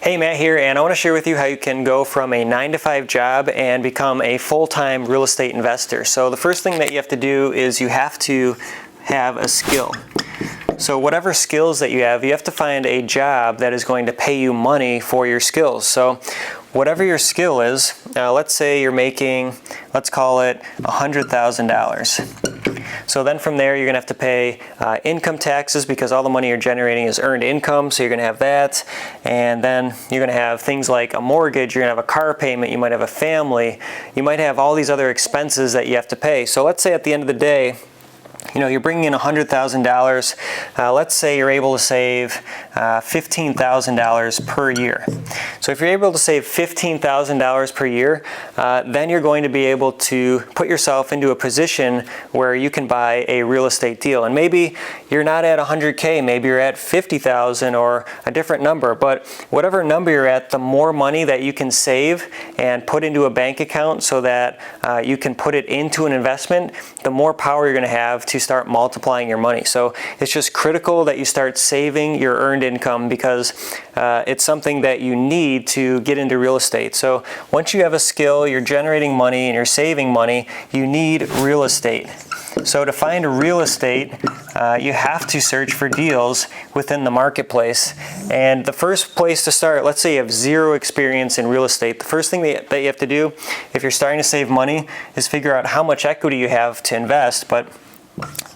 Hey, Matt here, and I want to share with you how you can go from a 9-to-5 job and become a full-time real estate investor. So the first thing that you have to do is you have to have a skill. So whatever skills that you have to find a job that is going to pay you money for your skills. So whatever your skill is, let's say you're making, let's call it $100,000. So then from there, you're going to have to pay income taxes because all the money you're generating is earned income, so you're going to have that. And then you're going to have things like a mortgage, you're going to have a car payment, you might have a family, you might have all these other expenses that you have to pay. So let's say at the end of the day, you're bringing in $100,000. Let's say you're able to save $15,000 per year. So if you're able to save $15,000 per year, then you're going to be able to put yourself into a position where you can buy a real estate deal. And maybe you're not at 100K, maybe you're at 50,000 or a different number. But whatever number you're at, the more money that you can save and put into a bank account so that you can put it into an investment, the more power you're going to have to start multiplying your money. So it's just critical that you start saving your earned income because it's something that you need to get into real estate. So once you have a skill, you're generating money and you're saving money, you need real estate. So to find real estate, you have to search for deals within the marketplace. And the first place to start, let's say you have zero experience in real estate, the first thing that you have to do if you're starting to save money is figure out how much equity you have to invest. But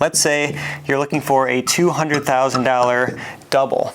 let's say you're looking for a $200,000 double.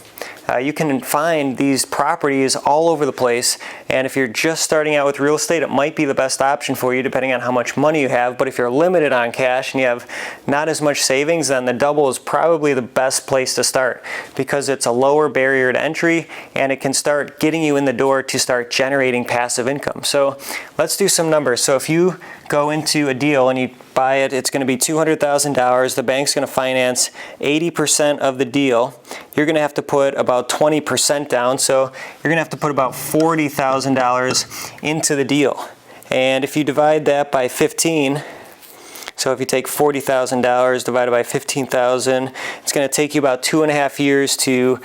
You can find these properties all over the place, and if you're just starting out with real estate, it might be the best option for you depending on how much money you have. But if you're limited on cash and you have not as much savings, then the double is probably the best place to start because it's a lower barrier to entry and it can start getting you in the door to start generating passive income. So let's do some numbers. So if you go into a deal and you buy it, it's going to be $200,000. The bank's going to finance 80% of the deal. You're going to have to put about 20% down, so you're going to have to put about $40,000 into the deal. And if you divide that by 15, so if you take $40,000 divided by 15,000, it's going to take you about 2.5 years to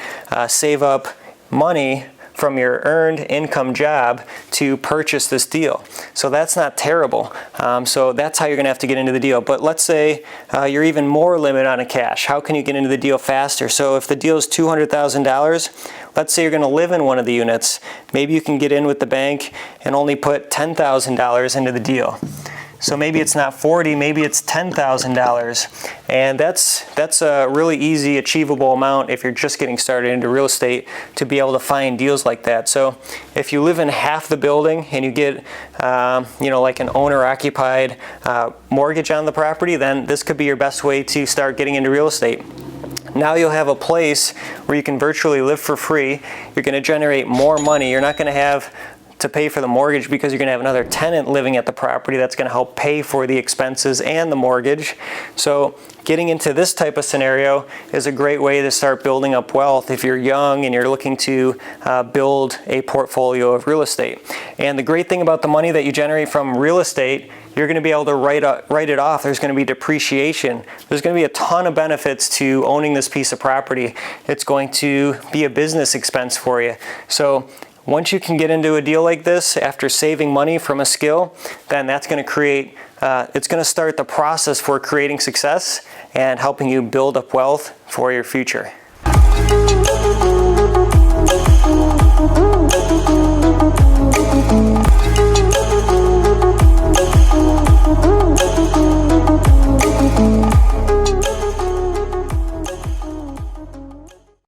save up money from your earned income job to purchase this deal. So that's not terrible. So that's how you're going to have to get into the deal. But let's say you're even more limited on a cash. How can you get into the deal faster? So if the deal is $200,000, let's say you're going to live in one of the units. Maybe you can get in with the bank and only put $10,000 into the deal. So maybe it's not $40,000, maybe it's $10,000. And that's a really easy, achievable amount if you're just getting started into real estate to be able to find deals like that. So if you live in half the building and you get, like an owner-occupied mortgage on the property, then this could be your best way to start getting into real estate. Now you'll have a place where you can virtually live for free. You're going to generate more money. You're not going to have to pay for the mortgage because you're going to have another tenant living at the property that's going to help pay for the expenses and the mortgage. So getting into this type of scenario is a great way to start building up wealth if you're young and you're looking to build a portfolio of real estate. And the great thing about the money that you generate from real estate, you're going to be able to write it off. There's going to be depreciation. There's going to be a ton of benefits to owning this piece of property. It's going to be a business expense for you. So once you can get into a deal like this after saving money from a skill, then that's going to create, it's going to start the process for creating success and helping you build up wealth for your future.